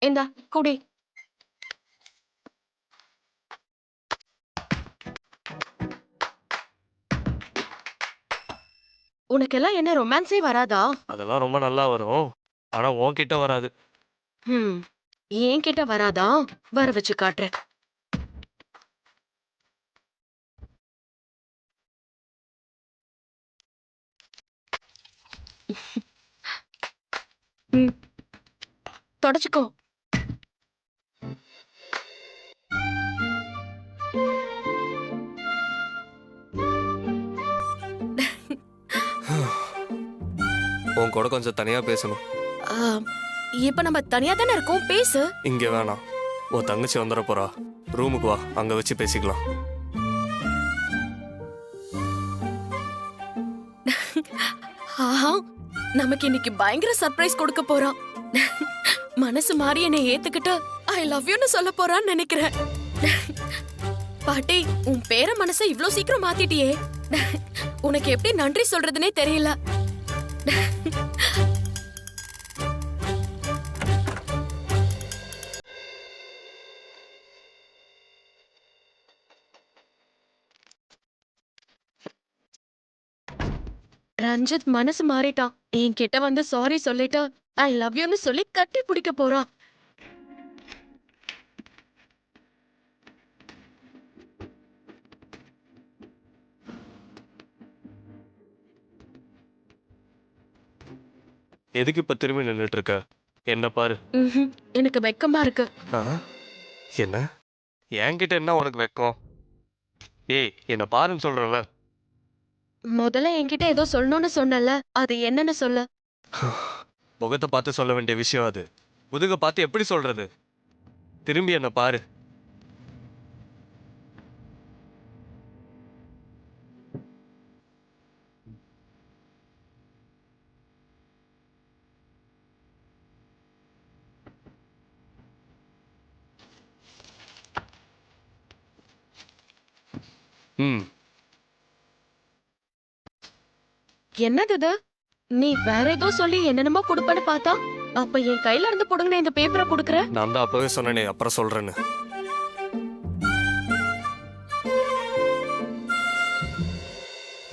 இந்தா குடி. உனக்கெல்லாம் என்ன ரொமான்ஸே வராதா? அதெல்லாம் ரொம்ப நல்லா வரும். ஆனா உன்கிட்ட வராது. ஹம். என்கிட்ட வராதா? வர வச்சு காட்டுறேன். ம், தொடச்சுக்கோ. உன் கூட கொஞ்சம் தனியா பேசணும். ஆ, இப்ப நம்ம தனியா தானே இருக்கோம், பேசு. இங்க வேணாம். உன் தங்கச்சி வந்துட போறா. ரூமுக்கு வா, அங்க வச்சு பேசிக்கலாம். ஆஹா, நமக்கு இன்னைக்கு பயங்கர சர்ப்ரைஸ் கொடுக்க போறான். மனசு மாறி என்னை ஏத்துக்கிட்டு ஐ லவ் யூன்னு சொல்ல போறான்னு நினைக்கிறேன். பாட்டி, உன் பேர மனசை இவ்ளோ சீக்கிரம் மாத்திட்டியே. உனக்கு எப்படி நன்றி சொல்றதுனே தெரியல. ரஞ்சித் மனசு மாறிட்டான். என்கிட்ட வந்து சாரி சொல்லிட்டு ஐ லவ் யூன்னு சொல்லி கட்டி பிடிக்க போறான். எதுக்கு இப்ப திரும்பி நின்னுட்டு இருக்க? என்ன பாரு. எனக்கு வெக்கமா இருக்கு. என்ன? என்கிட்ட என்ன உனக்கு வெக்கம்? ஏய், என்ன பாருன்னு சொல்றல. முதல்ல என்கிட்ட ஏதோ சொல்லணும்னு சொன்னல, அது என்னன்னு சொல்லு. முகத்தை பார்த்து சொல்ல வேண்டிய விஷயம் அது. முதுக பார்த்து எப்படி சொல்றது? திரும்பி என்ன பாரு. ம். என்னது இது? நீ வேற ஏதோ சொல்லி என்னென்னமோ கொடுப்பேன்னு பார்த்தா, அப்ப என் கையில இருந்து புடுங்கின இந்த பேப்பரை குடுக்குற? நான் தான் அப்பவே சொன்னேனே, அப்புறம் சொல்றேன்னு.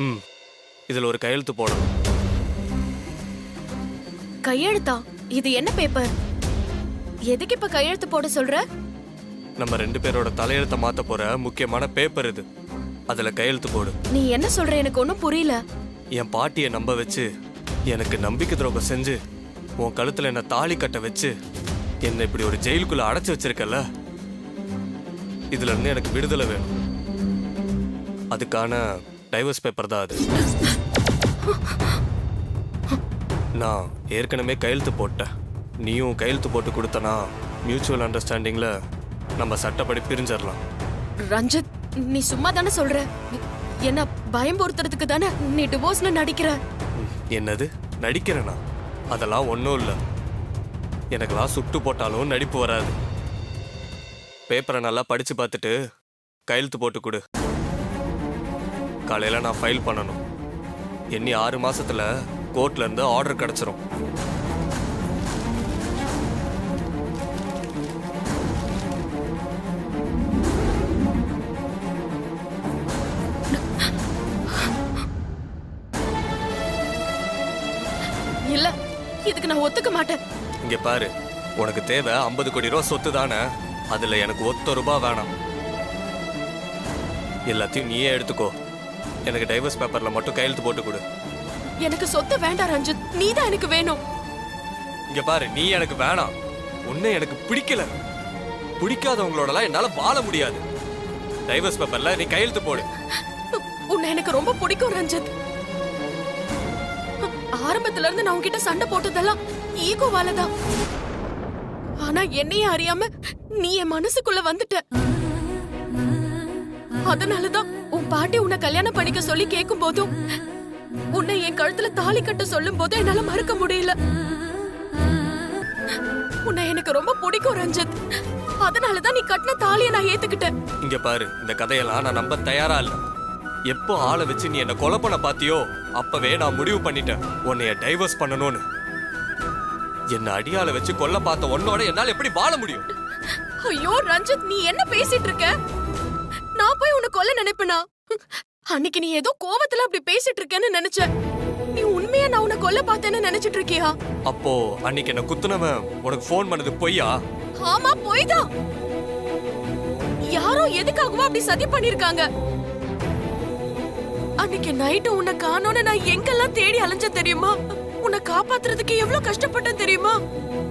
ம். இதுல ஒரு கையெழுத்து போடணும். கையெழுத்தா? இது என்ன பேப்பர்? எதுக்கு இப்ப கையெழுத்து போட சொல்ற? நம்ம 2 பேரோட தலையெழுத்தை மாத்த போற முக்கியமான பேப்பர் இது. அதுல கையெழுத்து போடு. நீ என்ன சொல்ற? எனக்கு ஒண்ணும் புரியல. என் பாட்டியை நம்ப வச்சு எனக்கு நம்பிக்கை துரோகம் செஞ்சு உன் கழுத்துல என்ன தாலி கட்ட வச்சு என்னை இப்படி ஒரு ஜெயிலுக்குள்ள அடைச்சு வச்சிருக்கல, இதுல இருந்து எனக்கு விடுதலை வேணும். அதுக்கான டைவர்ஸ் பேப்பர் தான் அது. நான் ஏற்கனவே கையெழுத்து போட்டேன். நீயும் கையெழுத்து போட்டு கொடுத்தனா மியூச்சுவல் அண்டர்ஸ்டாண்டிங்ல நம்ம சட்டப்படி பிரிஞ்சிடலாம். ரஞ்சித், நீ சும்மா தானே சொல்ற? என்ன பயம் பொறுத்துறதுக்கு தானே நீ டிவோர்ஸ்னு நடிக்கிற? என்னது நடிக்கிறேனா? அதெல்லாம் ஒன்றும் இல்லை. எனக்கெல்லாம் சுட்டு போட்டாலும் நடிப்பு வராது. பேப்பரை நல்லா படிச்சு பார்த்துட்டு கையெழுத்து போட்டு கொடு. காலையில் நான் ஃபைல் பண்ணணும். இன்னி 6 மாசத்துல கோர்ட்ல இருந்து ஆர்டர் கிடைச்சிரும். இல்ல, இதுக்கு நான் ஒத்துக்க மாட்டேன். இங்க பாரு, உனக்கு தேவை 50 கோடி ரூபா சொத்து தானே. அதுல எனக்கு ₹1 வேணாம். எல்லாத்தையும் நீயே எடுத்துக்கோ. எனக்கு டைவர்ஸ் பேப்பர்ல மட்டும் கையெழுத்து போட்டு கொடு. எனக்கு சொத்து வேண்டாம் ரஞ்சித், நீ தான் எனக்கு வேணும். இங்க பாரு, நீ எனக்கு வேணாம். உன்னை எனக்கு பிடிக்கல. பிடிக்காதவங்களோடலாம் என்னால வாழ முடியாது. டைவர்ஸ் பேப்பர்ல நீ கையெழுத்து போடு. உன்னை எனக்கு ரொம்ப பிடிக்கும் ரஞ்சித். ஆரம்பத்துல இருந்து நான் உன்கிட்ட சண்டை போட்டதெல்லாம் ஈகோவால தான். ஆனா என்னையே அறியாம நீ என் மனசுக்குள்ள வந்துட்ட. அதனாலதான் உன் பாட்டி உன்னை கல்யாணம் பண்ணிக்க சொல்லி கேட்கும் போதும், உன்னை என் கழுத்துல தாலி கட்ட சொல்லும் போதும் என்னால மறக்க முடியல. உன்னை எனக்கு ரொம்ப பிடிக்கும் ரஞ்சித். அதனாலதான் நீ கட்டின தாலியை நான் ஏத்துக்கிட்டேன். இங்க பாரு, இந்த கதையெல்லாம் நான் நம்ப தயாரா இல்ல. எப்போ ஆளை வச்சு நீ என்ன கொலை பண்ண பாத்தியோ அப்பவே நான் முடிவு பண்ணிட்டேன் உன்னைய டைவர்ஸ் பண்ணணும்னு. என்ன அடியால வச்சு கொல்ல பார்த்த உன்னோட என்னால எப்படி வாழ முடியும்? ஐயோ ரஞ்சித், நீ என்ன பேசிட்டு இருக்க? நான் போய் உன்னை கொல்ல நினைப்பேனா? அன்னைக்கு நீ ஏதோ கோவத்துல அப்படி பேசிட்டு இருக்கேன்னு நினைச்ச. நீ உண்மையா நான் உன்னை கொல்ல பார்த்தேன்னு நினைச்சிட்டு இருக்கியா? அப்போ அன்னைக்கு என்ன குத்துனவன் உனக்கு போன் பண்ணது பொய்யா? ஆமா, பொய்தான். யாரோ எதுக்காகவோ அப்படி சதி பண்ணிருக்காங்க. அன்னைக்கு நைட்டு உன்னை காணோன்னு நான் எங்கெல்லாம் தேடி அலைஞ்ச தெரியுமா? உன்னை காப்பாத்துறதுக்கு எவ்வளவு கஷ்டப்பட்டேன் தெரியுமா?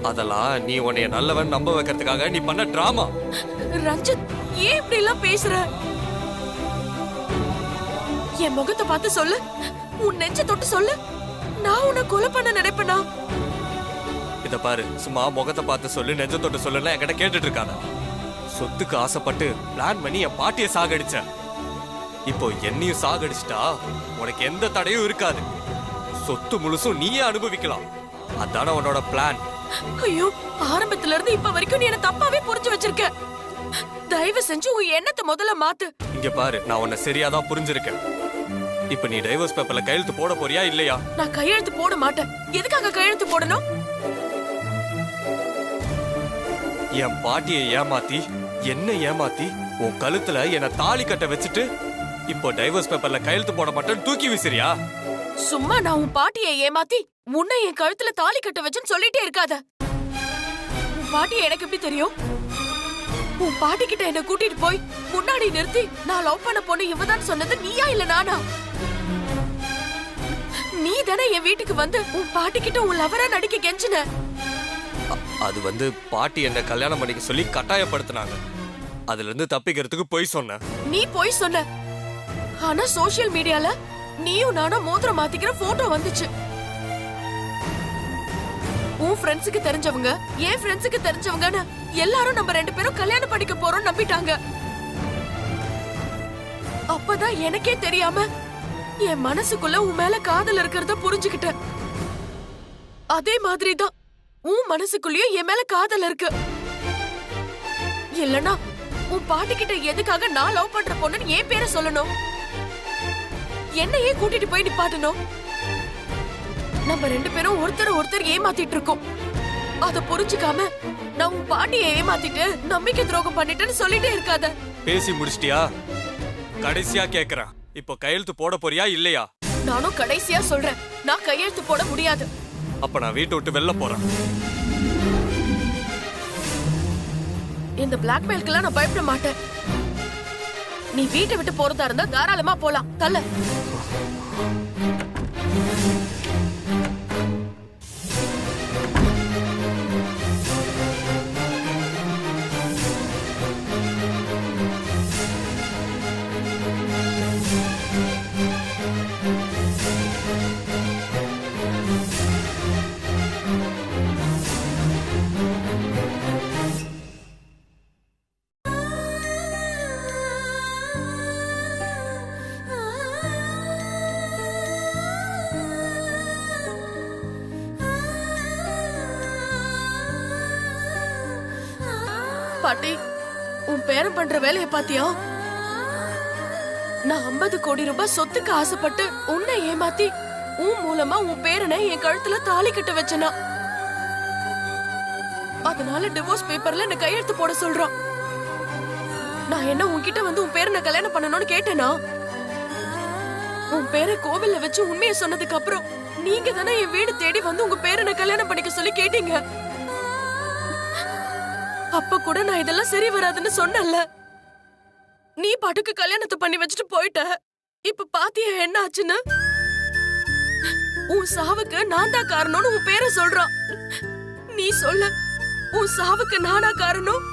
அதெல்லாம் நீ உன்னைய நல்லவன் நம்ப வைக்கிறதுக்காக நீ பண்ண டிராமா. ரஞ்சித், ஏன் இப்படி எல்லாம் பேசுற? என் முகத்தை பார்த்து சொல்லு, உன் நெஞ்ச தொட்டு சொல்லு, நான் உன்னை கொலை பண்ண நினைப்பேனா? இத பாரு, சும்மா முகத்தை பார்த்து சொல்லு, நெஞ்ச தொட்டு சொல்லுன்னா என்கிட்ட கேட்டுட்டு இருக்காத. சொத்துக்கு ஆசைப்பட்டு பிளான் பண்ணி என் பாட்டியை சாகடிச்ச. இப்போ என்னையும் சாகடிச்சிட்டா உனக்கு எந்த தடையும் இருக்காது. சொத்து முழுசும் நீயே அனுபவிக்கலாம். அதான உன்னோட பிளான். ஐயோ, ஆரம்பத்துல இருந்து இப்ப வரைக்கும் நீ என்ன தப்பாவே புரிஞ்சு வச்சிருக்க. தயவு செஞ்சு உன் எண்ணத்தை முதல்ல மாத்து. இங்க பாரு, நான் உன்னை சரியாதான் புரிஞ்சிருக்கேன். இப்ப நீ டைவர்ஸ் பேப்பர்ல கையெழுத்து போட போறியா இல்லையா? நான் கையெழுத்து போட மாட்டேன். எதுக்காக கையெழுத்து போடணும்? என் பாட்டியை ஏமாத்தி என்ன ஏமாத்தி உன் கழுத்துல என்ன தாலி கட்ட வச்சுட்டு இப்போ டைவர்ஸ் பேப்பர்ல கையெழுத்து போட மாட்டேன்னு தூக்கி வீசுறியா? சும்மா நான் உன் பாட்டியை ஏமாத்தி உன்னை என் கழுத்துல தாலி கட்ட வச்சுன்னு சொல்லிட்டே இருக்காத. உன் பாட்டியை எனக்கு எப்படி தெரியும்? உன் பாட்டி கிட்ட என்ன கூட்டிட்டு போய் முன்னாடி நிறுத்தி நான் லவ் பண்ண பொண்ணு இவதான் சொன்னது நீயா இல்ல நானா? நீ தானே என் வீட்டுக்கு வந்து உன் பாட்டி கிட்ட உன் லவரா நடிக்க கெஞ்சின. அது பாட்டி என்ன கல்யாணம் பண்ணிக்க சொல்லி கட்டாயப்படுத்தினாங்க. அதுல இருந்து தப்பிக்கிறதுக்கு போய் சொன்ன. நீ போய் சொன்ன. ஆனா சோசியல் மீடியால நீயும் நானும் மோதிரம் மாத்திக்கிற போட்டோ வந்துச்சு. உன் ஃப்ரெண்ட்ஸுக்கு தெரிஞ்சவங்க, என் ஃப்ரெண்ட்ஸுக்கு தெரிஞ்சவங்கன்னு எல்லாரும் நம்ம ரெண்டு பேரும் கல்யாணம் பண்ணிக்க போறோம் நம்பிட்டாங்க. அப்பதான் எனக்கே தெரியாம என் மனசுக்குள்ள உன் மேல காதல் இருக்கிறத புரிஞ்சுக்கிட்டேன். அதே மாதிரிதான் உன் மனசுக்குள்ளயும் என் மேல காதல் இருக்கு. இல்லனா உன் பாட்டி கிட்ட எதுக்காக நான் லவ் பண்ற பொண்ணுன்னு என் பேரை சொல்லணும்? என்னையே கூட்டிட்டு போய் நிப்பாட்டணும்? நம்ம ரெண்டு பேரும் ஒருத்தர் ஏமாத்திட்டு இருக்கோம். அத புரிஞ்சுக்காம நான் உன் பாட்டியை ஏமாத்திட்டு நம்பிக்கை துரோகம் பண்ணிட்டேன்னு சொல்லிட்டே இருக்காத. பேசி முடிச்சிட்டியா? கடைசியா கேக்குறேன், இப்போ கையெழுத்து போட போறியா இல்லையா? நானும் கடைசியா சொல்றேன், நான் கையெழுத்து போட முடியாது. அப்ப நான் வீட்டை விட்டு வெளில போறேன். இந்த பிளாக்மெயிலுக்கெல்லாம் நான் பயப்பட மாட்டேன். நீ வீட்டை விட்டு போறதா இருந்தா தாராளமா போலாம். தல பாட்டி, உன் பேரன் பண்ற வேலையை பாத்தியா? நான் 50 கோடி ரூபாய் சொத்துக்கு ஆசைப்பட்டு உன்னை ஏமாத்தி உன் மூலமா உன் பேரனை என் கழுத்துல தாலி கட்ட வச்சனா. அதனால டிவோர்ஸ் பேப்பர்ல என்ன கையெழுத்து போட சொல்றான். நான் என்ன உன்கிட்ட வந்து உன் பேரனை கல்யாணம் பண்ணணும்னு கேட்டேனா? உன் பேரை கோவில்ல வச்சு உண்மையை சொன்னதுக்கு அப்புறம் நீங்க தானே என் வீடு தேடி வந்து உங்க பேரனை கல்யாணம் பண்ணிக்க சொல்லி கேட்டீங்க. அப்ப கூட நான் இதெல்லாம் சரி வராதுன்னு சொன்னல. நீ பாட்டுக்கு கல்யாணத்தை பண்ணி வச்சுட்டு போயிட்ட. இப்ப பாத்தியா என்ன ஆச்சுன்னு? உன் சாவுக்கு நான் தான் காரணம்னு உன் பேரை சொல்றான். நீ சொல்ல, உன் சாவுக்கு நானா காரணம்?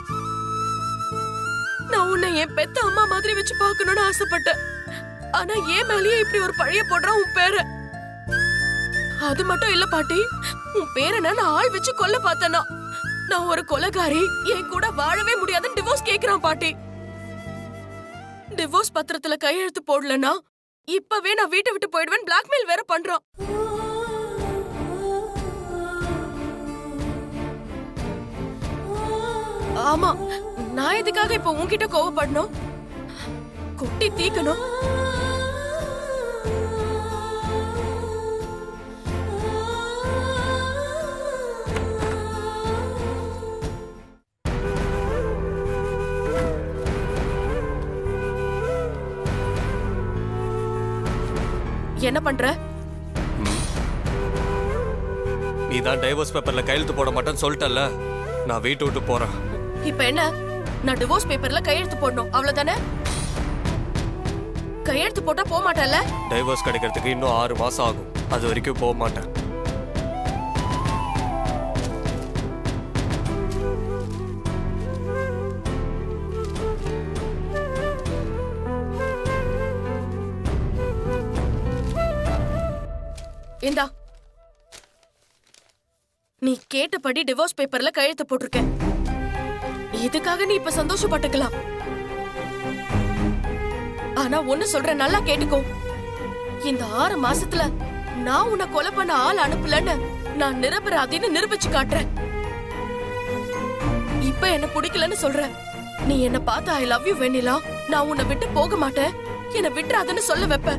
நான் உன்னை என் பெத்த அம்மா மாதிரி வச்சு பார்க்கணும்னு ஆசைப்பட்டேன். ஆனா ஏன் மேலேயே இப்படி ஒரு பழைய போடுறான் உன் பேரை. அது மட்டும் இல்ல பாட்டி, உன் பேரனை நான் ஆள் வச்சு கொல்ல பார்த்தேனா? நான் ஒரு கொலைகாரி, என் கூட வாழவே முடியாதுன்னு டிவோர்ஸ் கேக்குறான் பாட்டி. டிவோர்ஸ் பத்திரத்துல கையெழுத்து போடலனா இப்பவே நான் வீட்டை விட்டு போயிடுவேன் பிளாக்மெயில் வேற பண்றான். ஆமா, நான் எதுக்காக இப்ப உன்கிட்ட கோவப்படணும்? கொட்டி தீக்கணும். என்ன பண்ற? நீ தான் டைவர்ஸ் பேப்பர்ல கையெழுத்து போட மாட்டேன்னு சொல்லிட்டல்ல, நான் வீட்டை விட்டு போறேன். இப்ப என்ன? நான் டிவோர்ஸ் பேப்பர்ல கையெழுத்து போடணும், அவ்வளவுதானே? கையெழுத்து போட்டா போக மாட்டேன்ல? டைவர்ஸ் கிடைக்கிறதுக்கு இன்னும் 6 மாசம் ஆகும். அது வரைக்கும் போக மாட்டேன். இந்தா, நீ கேட்டபடி டிவோர்ஸ் பேப்பர்ல கையெழுத்து போட்டிருக்க. இதுக்காக நீ இப்ப சந்தோஷப்பட்டுக்கலாம். ஆனா ஒண்ணு சொல்றேன், நல்லா கேட்டுக்கோ. இந்த 6 மாசத்துல நான் உன்னை கொலை பண்ண ஆள் அனுப்பலன்னு நான் நிரபராதின்னு நிரூபிச்சு காட்டுறேன். இப்ப என்ன பிடிக்கலன்னு சொல்ற. நீ என்ன பார்த்து ஐ லவ் யூ வெண்ணிலா, நான் உன்னை விட்டு போக மாட்டேன், என்ன விட்டுறாதுன்னு சொல்ல வைப்ப.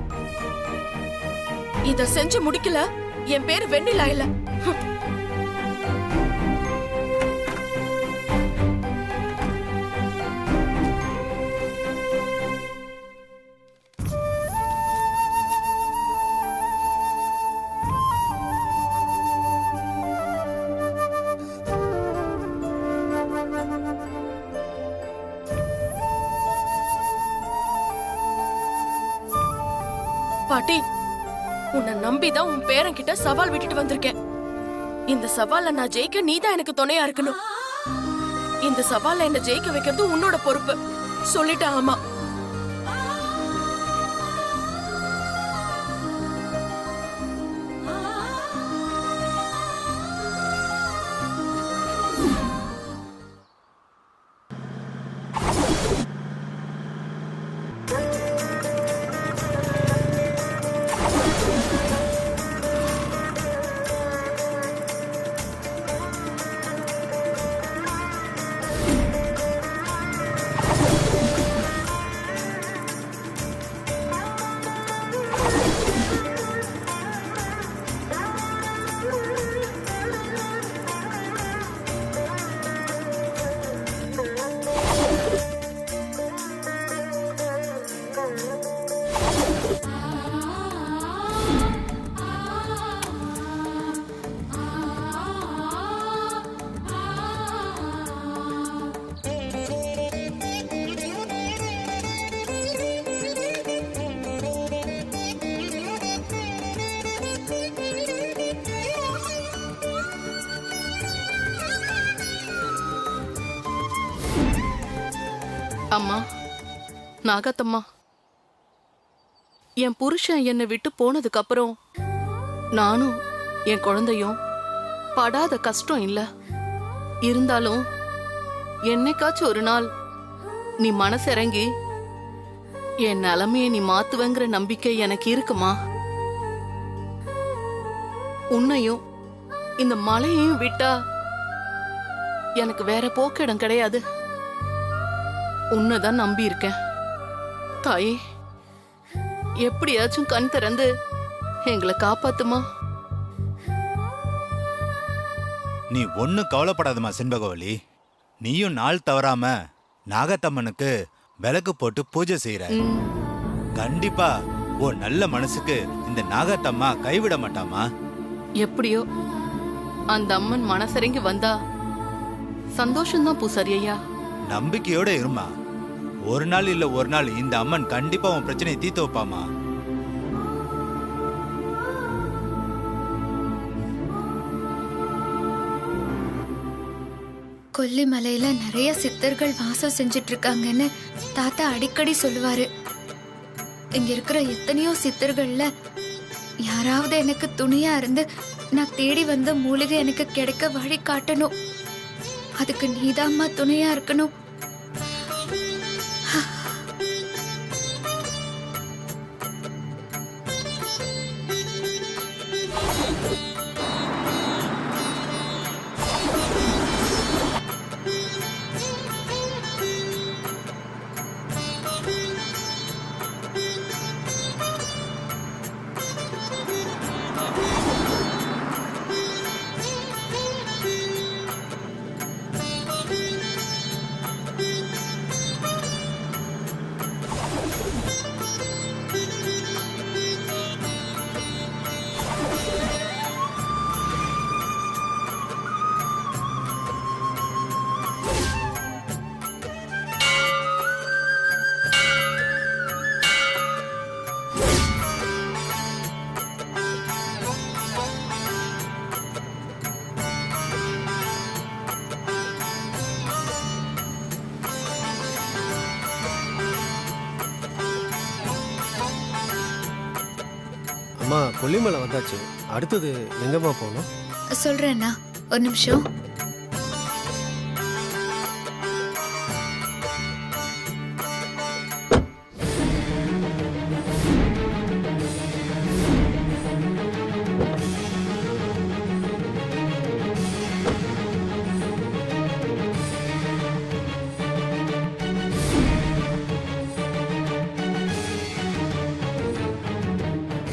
இத செஞ்சு முடிக்கல, என் பேரு வெண்ணிலா இல்ல. பாட்டி, உன்னை நம்பிதான் உன் பேரன் கிட்ட சவால் விட்டுட்டு வந்திருக்கேன். இந்த சவால்ல நான் ஜெயிக்க நீதான் எனக்கு துணையா இருக்கணும். இந்த சவால்ல என்ன ஜெயிக்க வைக்கிறது உன்னோட பொறுப்பு. சொல்லிட்டேன். ஆமா, அம்மா, நாகத்தம்மா, என் புருஷன் என்னை விட்டு போனதுக்கு அப்புறம் நானும் என் குழந்தையும் படாத கஷ்டம் இல்ல. இருந்தாலும் என்னைக்காச்சும் ஒரு நாள் நீ மனசிறங்கி என் நிலைமையை நீ மாத்துவங்கிற நம்பிக்கை எனக்கு இருக்குமா? உன்னையும் இந்த மலையையும் விட்டா எனக்கு வேற போக்கிடம் கிடையாது. உன்னைதான் நம்பி இருக்கேன். தாயே, எப்படியாச்சும் கண் திறந்து எங்களை காப்பாத்துமா. நீ ஒன்னும் கவலைப்படாதம்மா செண்பகவல்லி. நீயும் நாள் தவறாம நாகத்தம்மனுக்கு விளக்கு போட்டு பூஜை செய்யற. கண்டிப்பா ஓ நல்ல மனசுக்கு இந்த நாகத்தம்மா கைவிட மாட்டாமா. எப்படியோ அந்த அம்மன் மனசரங்கி வந்தா சந்தோஷம்தான் பூசாரி ஐயா. நம்பிக்கையோட இருமா. ஒரு நாள் இல்ல ஒரு நாள் இந்த அம்மன் கண்டிப்பா உன் பிரச்சனையை தீர்த்து வைப்பாமா. கொல்லிமலையில நிறைய சித்தர்கள் வாசம் செஞ்சிட்டு இருக்காங்கன்னு தாத்தா அடிக்கடி சொல்லுவாரு. இங்க இருக்கிற எத்தனையோ சித்தர்கள்ல யாராவது எனக்கு துணையா இருந்து நான் தேடி வந்த மூலிகை எனக்கு கிடைக்க வழி காட்டணும். அதுக்கு நீதாம்மா துணையா இருக்கணும். கொல்லிமலை வந்தாச்சு. அடுத்தது எங்கம்மா போகணும்? சொல்றேன்னா ஒரு நிமிஷம்.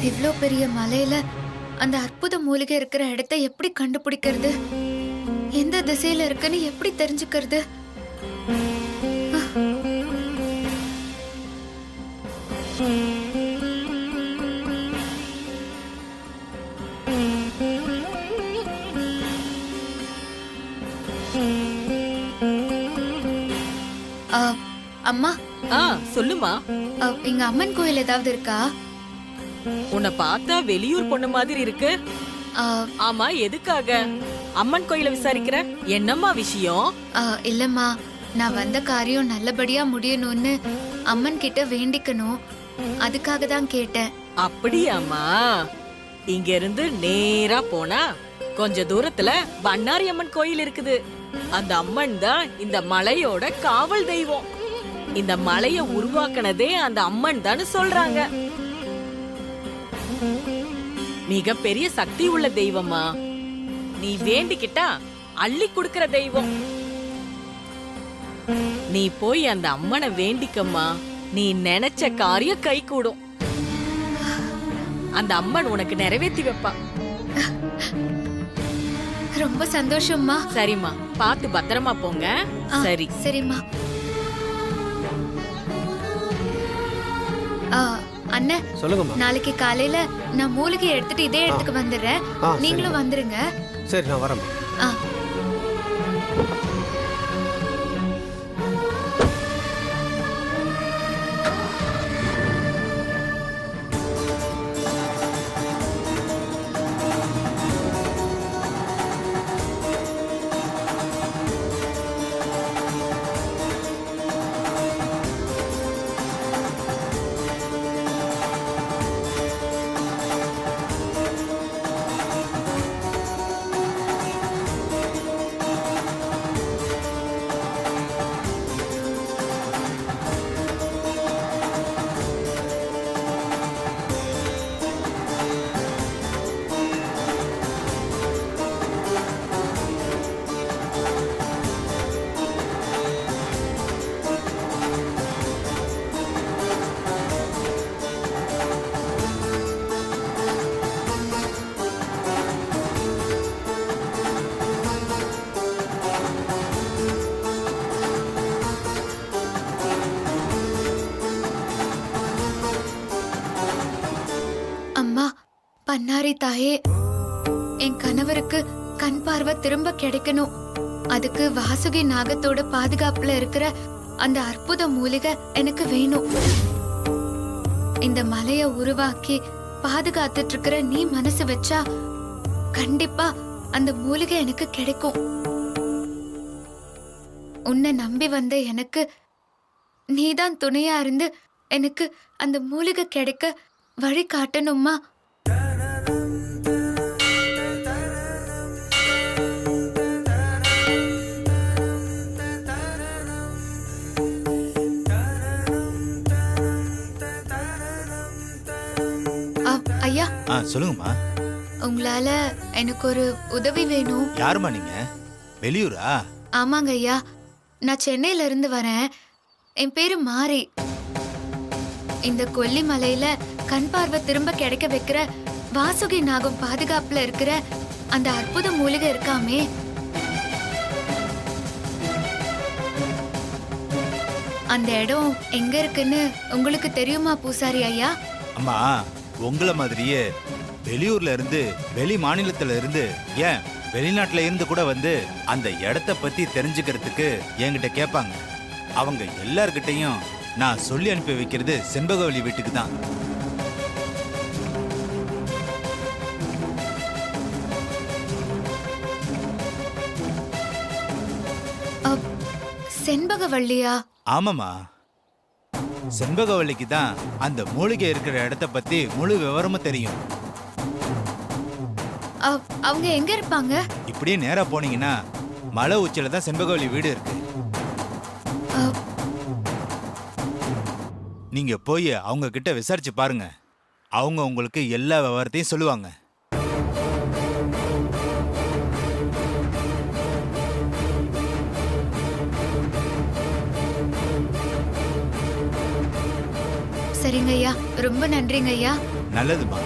இவ்ளோ பெரிய மலையில அந்த அற்புத மூலிகை இருக்கிற இடத்தை எப்படி கண்டுபிடிக்கிறது? எந்த திசையில இருக்குன்னு எப்படி தெரிஞ்சுக்கிறது? ஆ, அம்மா, சொல்லுமா. இங்க அம்மன் கோயில் ஏதாவது இருக்கா? உன்னை பார்த்தா வெளியூர் பொண்ணு மாதிரி இருக்கு. ஆ, ஆமா, எதுக்காக அம்மன் கோயில விசாரிக்கிற? என்னம்மா விஷயம்? இல்லம்மா, நான் வந்த காரியம் நல்லபடியா முடியணும்னு அம்மன் கிட்ட வேண்டிக்கணும். அதுக்காக தான் கேட்டேன். அப்படியாம்மா? இங்க இருந்து நேரா போனா கொஞ்ச தூரத்துல பண்ணாரி அம்மன் கோயில் இருக்குது. அந்த அம்மன் தான் இந்த மலையோட காவல் தெய்வம். இந்த மலைய உருவாக்குனதே அந்த அம்மன் தான் சொல்றாங்க. மிக பெரிய சக்தி உள்ள தெய்வமா. நீ வேண்டிக்கிட்டா அள்ளி கொடுக்கிற தெய்வம். நீ போய் அந்த அம்மனை வேண்டிக்கம்மா. நீ நினைச்ச காரியம் கை கூடும். அந்த அம்மன் உனக்கு நிறைவேற்றி வைப்பா. ரொம்ப சந்தோஷம்மா. சரிம்மா, பார்த்து பத்திரமா போங்க. சரி சரிம்மா. அண்ணன், சொல்லுங்கம்மா. நாளைக்கு காலையில நான் மூலிகை எடுத்துட்டு இதே இடத்துக்கு வந்துடுறேன். நீங்களும் வந்துருங்க. சரி, நான் வரேன். ஆ. அம்மா, பன்னாரி தாயே, என் கணவருக்கு கண் பார்வை திரும்ப கிடைக்கணும். அதுக்கு வாசுகி நாகத்தோட பாதுகாப்புல இருக்கிற அந்த அற்புத மூலிகை எனக்கு வேணும். இந்த மலைய உருவாக்கி பாதுகாத்துட்டு இருக்கிற நீ மனசு வச்சா கண்டிப்பா அந்த மூலிகை எனக்கு கிடைக்கும். உன்னை நம்பி வந்த எனக்கு நீதான் துணையா இருந்து எனக்கு அந்த மூலிகை கிடைக்க வழி காட்டணுமா? ஐயா. சொல்லுங்கம்மா. உங்களால எனக்கு ஒரு உதவி வேணும். யாருமா நீங்க? வெளியூரா? ஆமாங்க ஐயா, நான் சென்னையில இருந்து வரேன். என் பேரு மாரி. இந்த கொல்லிமலையில கண் பார்வை திரும்ப கிடைக்க வைக்கிற வாசுகி நாகம் பாதுகாப்புல இருக்கிற அந்த அற்புத மூலிகை இருக்காமே, அந்த இடம் எங்க இருக்குன்னு உங்களுக்கு தெரியுமா பூசாரி ஐயா? அம்மா, உங்களை மாதிரியே வெளியூர்ல இருந்து, வெளி மாநிலத்துல இருந்து, ஏன் வெளிநாட்டுல இருந்து கூட வந்து அந்த இடத்த பத்தி தெரிஞ்சுக்கிறதுக்கு என்கிட்ட கேட்பாங்க. அவங்க எல்லார்கிட்டையும் நான் சொல்லி அனுப்பி வைக்கிறது செண்பகவல்லி வீட்டுக்கு தான். செண்பகவல்லியா? ஆமாமா, செண்பகவல்லிக்கு தான் அந்த மூலிகை இருக்கிற இடத்த பத்தி முழு விவரமும் தெரியும். அவங்க எங்க இருப்பாங்க? இப்படியே நேரா போனீங்கன்னா மலை உச்சியில தான் செண்பகவல்லி வீடு இருக்கு. அ, நீங்க போய் அவங்க கிட்ட விசாரிச்சு பாருங்க. அவங்க உங்களுக்கு எல்லா விவரத்தையும் சொல்லுவாங்க. சரிங்க ஐயா, ரொம்ப நன்றிங்க ஐயா. நல்லதுமா.